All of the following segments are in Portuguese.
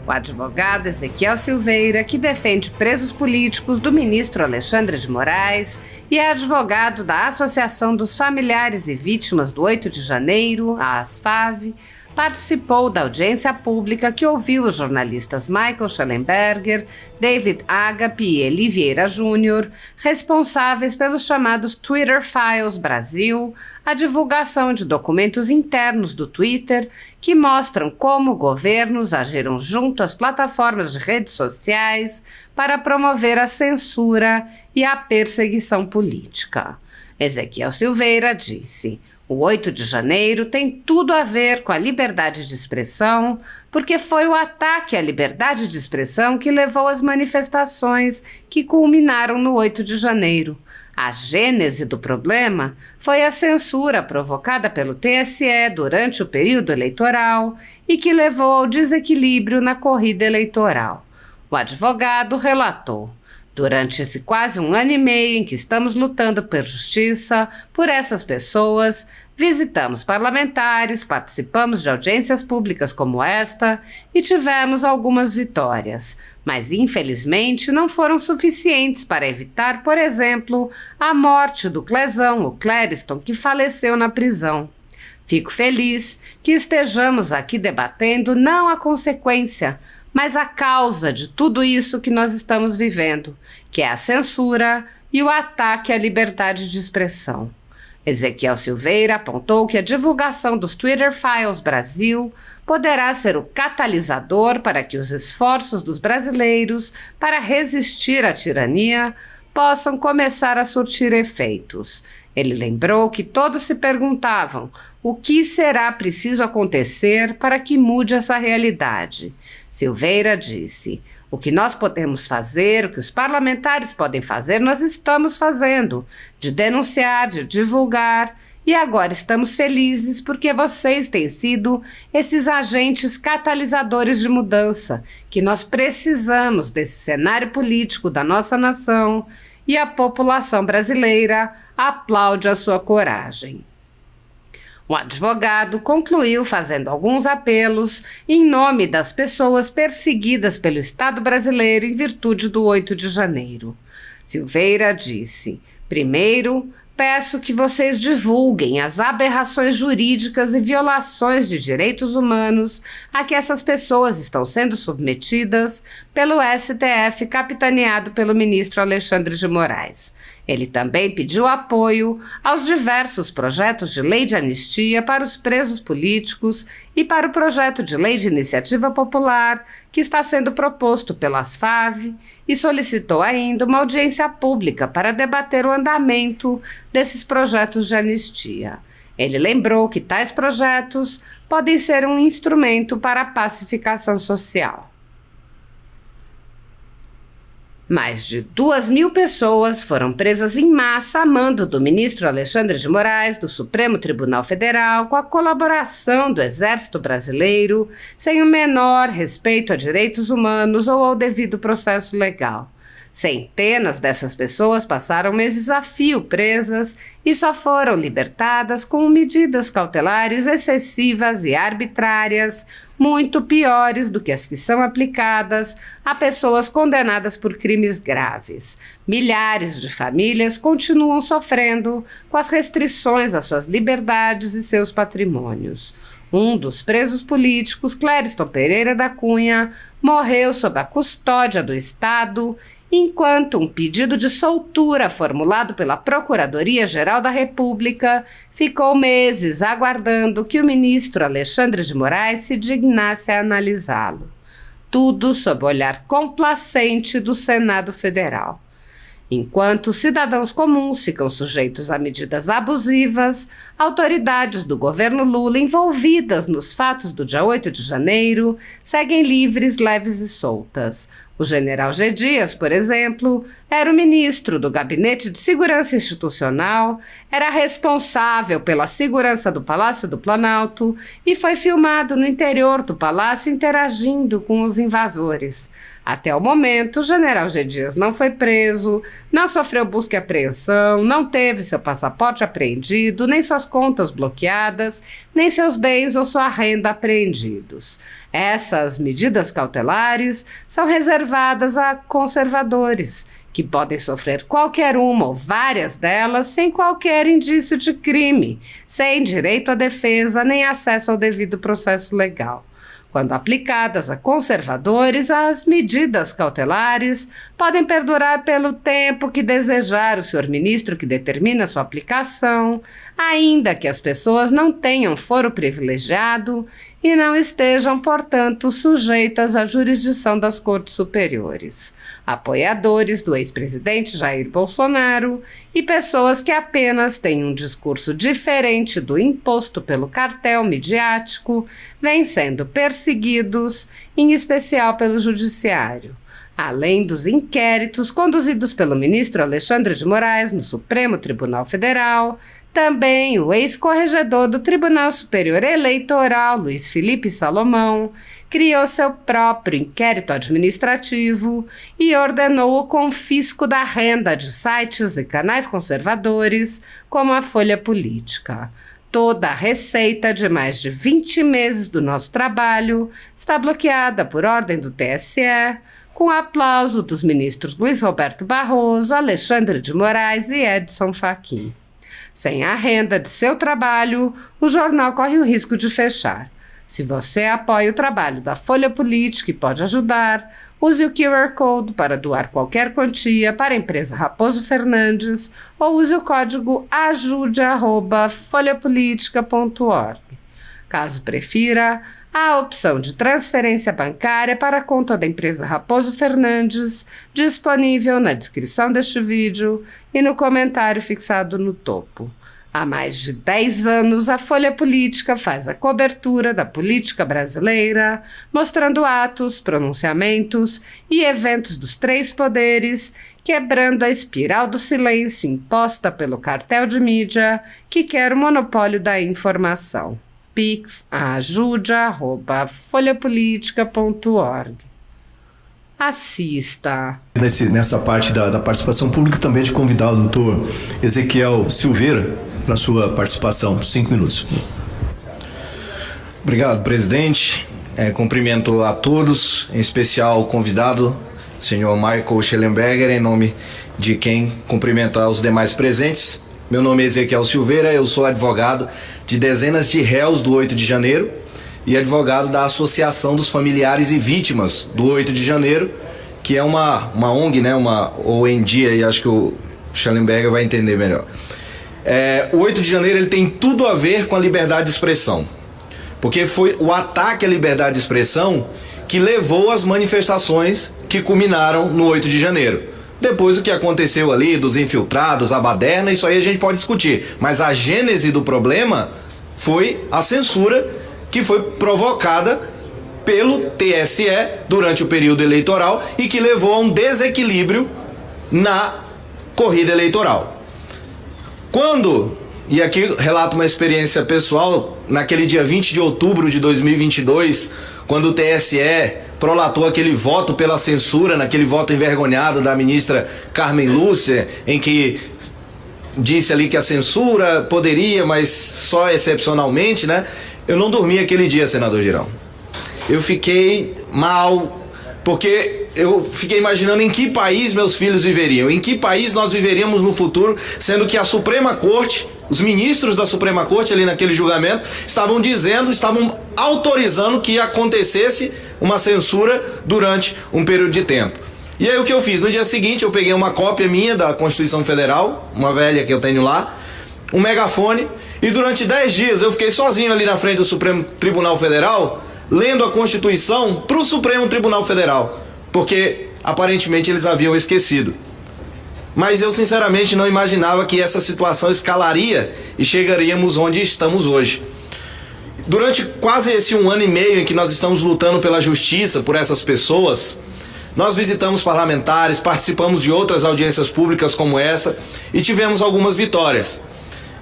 O advogado Ezequiel Silveira, que defende presos políticos do ministro Alexandre de Moraes e é advogado da Associação dos Familiares e Vítimas do 8 de Janeiro, a ASFAV, participou da audiência pública que ouviu os jornalistas Michael Schellenberger, David Agape e Eli Vieira Júnior, responsáveis pelos chamados Twitter Files Brasil, a divulgação de documentos internos do Twitter que mostram como governos agiram junto às plataformas de redes sociais para promover a censura e a perseguição política. Ezequiel Silveira disse: o 8 de janeiro tem tudo a ver com a liberdade de expressão, porque foi o ataque à liberdade de expressão que levou às manifestações que culminaram no 8 de janeiro. A gênese do problema foi a censura provocada pelo TSE durante o período eleitoral e que levou ao desequilíbrio na corrida eleitoral. O advogado relatou: durante esse quase 1 ano e meio em que estamos lutando por justiça, por essas pessoas, visitamos parlamentares, participamos de audiências públicas como esta e tivemos algumas vitórias, mas infelizmente não foram suficientes para evitar, por exemplo, a morte do Clezão, o Clériston, que faleceu na prisão. Fico feliz que estejamos aqui debatendo não a consequência, mas a causa de tudo isso que nós estamos vivendo, que é a censura e o ataque à liberdade de expressão. Ezequiel Silveira apontou que a divulgação dos Twitter Files Brasil poderá ser o catalisador para que os esforços dos brasileiros para resistir à tirania possam começar a surtir efeitos. Ele lembrou que todos se perguntavam o que será preciso acontecer para que mude essa realidade. Silveira disse: o que nós podemos fazer, o que os parlamentares podem fazer, nós estamos fazendo, de denunciar, de divulgar, e agora estamos felizes porque vocês têm sido esses agentes catalisadores de mudança, que nós precisamos desse cenário político da nossa nação, e a população brasileira aplaude a sua coragem. O advogado concluiu fazendo alguns apelos em nome das pessoas perseguidas pelo Estado brasileiro em virtude do 8 de janeiro. Silveira disse: primeiro, peço que vocês divulguem as aberrações jurídicas e violações de direitos humanos a que essas pessoas estão sendo submetidas pelo STF, capitaneado pelo ministro Alexandre de Moraes. Ele também pediu apoio aos diversos projetos de lei de anistia para os presos políticos e para o projeto de lei de iniciativa popular que está sendo proposto pela ASFAV e solicitou ainda uma audiência pública para debater o andamento desses projetos de anistia. Ele lembrou que tais projetos podem ser um instrumento para a pacificação social. Mais de 2.000 pessoas foram presas em massa a mando do ministro Alexandre de Moraes do Supremo Tribunal Federal com a colaboração do Exército Brasileiro, sem o menor respeito a direitos humanos ou ao devido processo legal. Centenas dessas pessoas passaram meses a fio presas e só foram libertadas com medidas cautelares excessivas e arbitrárias, muito piores do que as que são aplicadas a pessoas condenadas por crimes graves. Milhares de famílias continuam sofrendo com as restrições às suas liberdades e seus patrimônios. Um dos presos políticos, Clériston Pereira da Cunha, morreu sob a custódia do Estado, enquanto um pedido de soltura formulado pela Procuradoria-Geral da República ficou meses aguardando que o ministro Alexandre de Moraes se dignasse a analisá-lo. Tudo sob o olhar complacente do Senado Federal. Enquanto cidadãos comuns ficam sujeitos a medidas abusivas, autoridades do governo Lula envolvidas nos fatos do dia 8 de janeiro seguem livres, leves e soltas. O general G. Dias, por exemplo, era o ministro do Gabinete de Segurança Institucional, era responsável pela segurança do Palácio do Planalto e foi filmado no interior do palácio interagindo com os invasores. Até o momento, o general G. Dias não foi preso, não sofreu busca e apreensão, não teve seu passaporte apreendido, nem suas contas bloqueadas, nem seus bens ou sua renda apreendidos. Essas medidas cautelares são reservadas a conservadores, que podem sofrer qualquer uma ou várias delas sem qualquer indício de crime, sem direito à defesa nem acesso ao devido processo legal. Quando aplicadas a conservadores, as medidas cautelares podem perdurar pelo tempo que desejar o senhor ministro que determina sua aplicação, ainda que as pessoas não tenham foro privilegiado e não estejam, portanto, sujeitas à jurisdição das cortes superiores. Apoiadores do ex-presidente Jair Bolsonaro e pessoas que apenas têm um discurso diferente do imposto pelo cartel midiático vêm sendo perseguidos, em especial pelo judiciário. Além dos inquéritos conduzidos pelo ministro Alexandre de Moraes no Supremo Tribunal Federal, também o ex-corregedor do Tribunal Superior Eleitoral, Luiz Felipe Salomão, criou seu próprio inquérito administrativo e ordenou o confisco da renda de sites e canais conservadores, como a Folha Política. Toda a receita de mais de 20 meses do nosso trabalho está bloqueada por ordem do TSE, com aplauso dos ministros Luiz Roberto Barroso, Alexandre de Moraes e Edson Fachin. Sem a renda de seu trabalho, o jornal corre o risco de fechar. Se você apoia o trabalho da Folha Política e pode ajudar, use o QR Code para doar qualquer quantia para a empresa Raposo Fernandes ou use o código ajude@folhapolitica.org. Caso prefira, há a opção de transferência bancária para a conta da empresa Raposo Fernandes, disponível na descrição deste vídeo e no comentário fixado no topo. Há mais de 10 anos, a Folha Política faz a cobertura da política brasileira, mostrando atos, pronunciamentos e eventos dos três poderes, quebrando a espiral do silêncio imposta pelo cartel de mídia que quer o monopólio da informação. pix@ajude@folhapolitica.org. Assista. Nessa parte da participação pública, também de convidar o doutor Ezequiel Silveira para a sua participação. 5 minutos. Obrigado, presidente. Cumprimento a todos, em especial o convidado, senhor Michael Schellenberger, em nome de quem cumprimentar os demais presentes. Meu nome é Ezequiel Silveira, eu sou advogado de dezenas de réus do 8 de janeiro e advogado da Associação dos Familiares e Vítimas do 8 de janeiro, que é uma ONG, né, uma ONG, e acho que o Schellenberger vai entender melhor. O 8 de janeiro ele tem tudo a ver com a liberdade de expressão, porque foi o ataque à liberdade de expressão que levou às manifestações que culminaram no 8 de janeiro. Depois o que aconteceu ali, dos infiltrados, a baderna, isso aí a gente pode discutir. Mas a gênese do problema foi a censura que foi provocada pelo TSE durante o período eleitoral e que levou a um desequilíbrio na corrida eleitoral. E aqui relato uma experiência pessoal, naquele dia 20 de outubro de 2022, quando o TSE prolatou aquele voto pela censura, naquele voto envergonhado da ministra Carmen Lúcia, em que disse ali que a censura poderia, mas só excepcionalmente, né? Eu não dormi aquele dia, senador Girão. Eu fiquei mal, porque eu fiquei imaginando em que país meus filhos viveriam, em que país nós viveríamos no futuro, sendo que a Suprema Corte, os ministros da Suprema Corte ali naquele julgamento, estavam autorizando que acontecesse uma censura durante um período de tempo. E aí o que eu fiz? No dia seguinte eu peguei uma cópia minha da Constituição Federal, uma velha que eu tenho lá, um megafone, e durante 10 dias eu fiquei sozinho ali na frente do Supremo Tribunal Federal, lendo a Constituição para o Supremo Tribunal Federal, porque aparentemente eles haviam esquecido. Mas eu sinceramente não imaginava que essa situação escalaria e chegaríamos onde estamos hoje. Durante quase esse 1 ano e meio em que nós estamos lutando pela justiça por essas pessoas, nós visitamos parlamentares, participamos de outras audiências públicas como essa e tivemos algumas vitórias.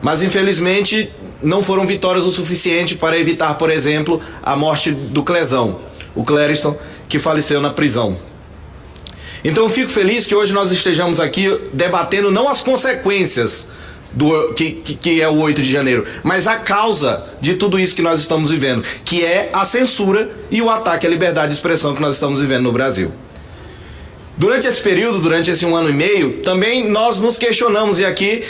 Mas infelizmente não foram vitórias o suficiente para evitar, por exemplo, a morte do Clezão, o Clériston, que faleceu na prisão. Então eu fico feliz que hoje nós estejamos aqui debatendo não as consequências que é o 8 de janeiro, mas a causa de tudo isso que nós estamos vivendo, que é a censura e o ataque à liberdade de expressão que nós estamos vivendo no Brasil. Durante esse período, durante esse 1 ano e meio, também nós nos questionamos, e aqui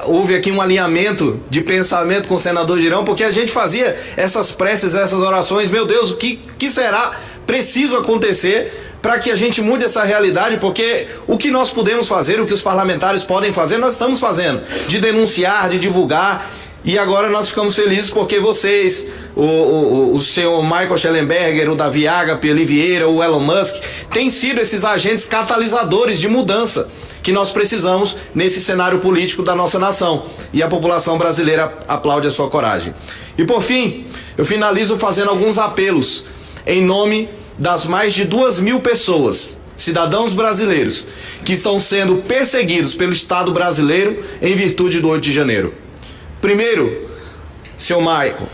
houve aqui um alinhamento de pensamento com o senador Girão, porque a gente fazia essas preces, essas orações, meu Deus, o que será preciso acontecer para que a gente mude essa realidade, porque o que nós podemos fazer, o que os parlamentares podem fazer, nós estamos fazendo, de denunciar, de divulgar. E agora nós ficamos felizes porque vocês, o senhor Michael Schellenberger, o Davi Agape, Eli Vieira, o Elon Musk, têm sido esses agentes catalisadores de mudança que nós precisamos nesse cenário político da nossa nação. E a população brasileira aplaude a sua coragem. E por fim, eu finalizo fazendo alguns apelos em nome das mais de 2.000 pessoas, cidadãos brasileiros, que estão sendo perseguidos pelo Estado brasileiro em virtude do 8 de janeiro. Primeiro, senhor Michael,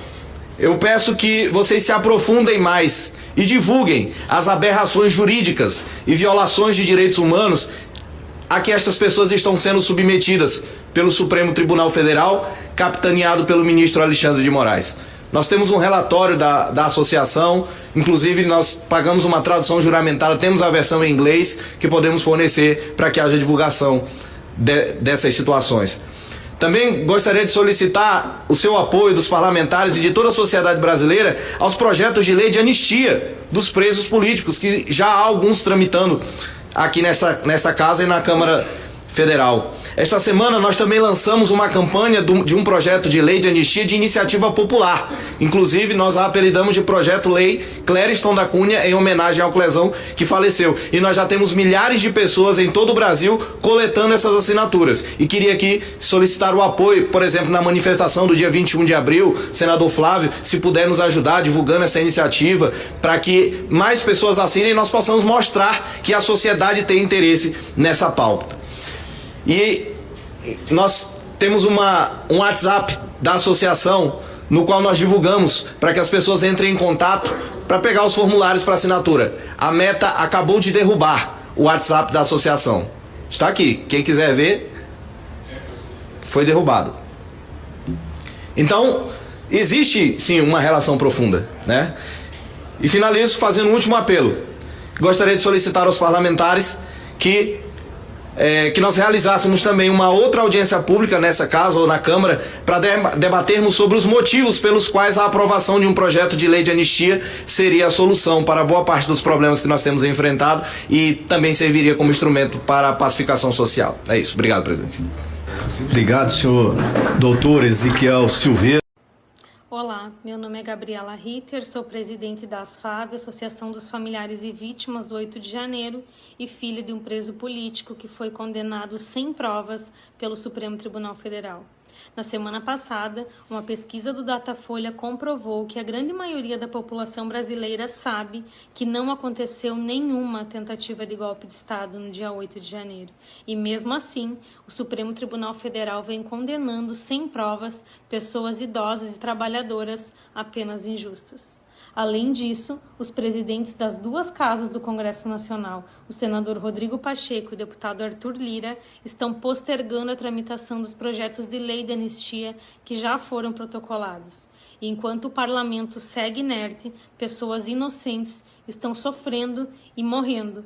eu peço que vocês se aprofundem mais e divulguem as aberrações jurídicas e violações de direitos humanos a que estas pessoas estão sendo submetidas pelo Supremo Tribunal Federal, capitaneado pelo ministro Alexandre de Moraes. Nós temos um relatório da associação, inclusive nós pagamos uma tradução juramentada, temos a versão em inglês que podemos fornecer para que haja divulgação dessas situações. Também gostaria de solicitar o seu apoio dos parlamentares e de toda a sociedade brasileira aos projetos de lei de anistia dos presos políticos, que já há alguns tramitando aqui nesta casa e na Câmara Federal. Esta semana nós também lançamos uma campanha de um projeto de lei de anistia de iniciativa popular. Inclusive nós a apelidamos de projeto lei Clériston da Cunha, em homenagem ao Clezão que faleceu. E nós já temos milhares de pessoas em todo o Brasil coletando essas assinaturas. E queria aqui solicitar o apoio, por exemplo, na manifestação do dia 21 de abril, senador Flávio, se puder nos ajudar divulgando essa iniciativa, para que mais pessoas assinem e nós possamos mostrar que a sociedade tem interesse nessa pauta. E nós temos um WhatsApp da associação no qual nós divulgamos para que as pessoas entrem em contato para pegar os formulários para assinatura. A Meta acabou de derrubar o WhatsApp da associação. Está aqui, quem quiser ver, foi derrubado. Então, existe sim uma relação profunda, né? E finalizo fazendo um último apelo. Gostaria de solicitar aos parlamentares que nós realizássemos também uma outra audiência pública nessa casa ou na Câmara para debatermos sobre os motivos pelos quais a aprovação de um projeto de lei de anistia seria a solução para boa parte dos problemas que nós temos enfrentado e também serviria como instrumento para a pacificação social. É isso. Obrigado, presidente. Obrigado, senhor doutor Ezequiel Silveira. Olá, meu nome é Gabriela Ritter, sou presidente da ASFAV, Associação dos Familiares e Vítimas do 8 de janeiro, e filha de um preso político que foi condenado sem provas pelo Supremo Tribunal Federal. Na semana passada, uma pesquisa do Datafolha comprovou que a grande maioria da população brasileira sabe que não aconteceu nenhuma tentativa de golpe de Estado no dia 8 de janeiro. E mesmo assim, o Supremo Tribunal Federal vem condenando sem provas pessoas idosas e trabalhadoras apenas injustas. Além disso, os presidentes das duas casas do Congresso Nacional, o senador Rodrigo Pacheco e o deputado Arthur Lira, estão postergando a tramitação dos projetos de lei de anistia que já foram protocolados. E enquanto o parlamento segue inerte, pessoas inocentes estão sofrendo e morrendo.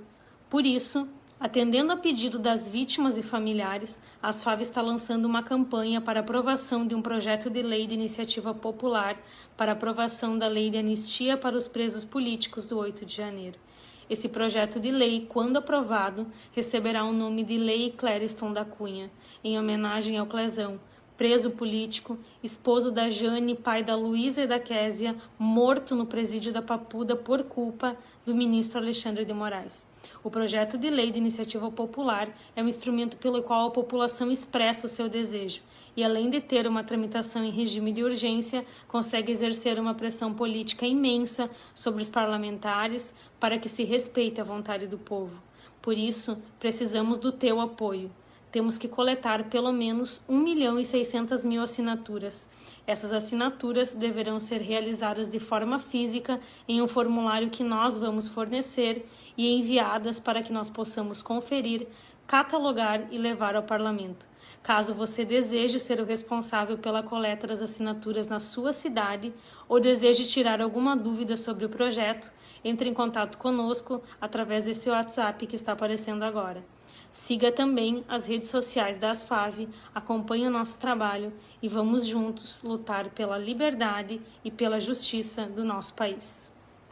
Por isso, atendendo a pedido das vítimas e familiares, a ASFAV está lançando uma campanha para aprovação de um projeto de lei de iniciativa popular para aprovação da lei de anistia para os presos políticos do 8 de janeiro. Esse projeto de lei, quando aprovado, receberá o nome de Lei Clériston da Cunha, em homenagem ao Clezão, preso político, esposo da Jane, pai da Luísa e da Késia, morto no presídio da Papuda por culpa do ministro Alexandre de Moraes. O projeto de lei de iniciativa popular é um instrumento pelo qual a população expressa o seu desejo e, além de ter uma tramitação em regime de urgência, consegue exercer uma pressão política imensa sobre os parlamentares para que se respeite a vontade do povo. Por isso, precisamos do teu apoio. Temos que coletar pelo menos 1.600.000 assinaturas. Essas assinaturas deverão ser realizadas de forma física em um formulário que nós vamos fornecer e enviadas para que nós possamos conferir, catalogar e levar ao Parlamento. Caso você deseje ser o responsável pela coleta das assinaturas na sua cidade ou deseje tirar alguma dúvida sobre o projeto, entre em contato conosco através desse WhatsApp que está aparecendo agora. Siga também as redes sociais da ASFAV, acompanhe o nosso trabalho e vamos juntos lutar pela liberdade e pela justiça do nosso país.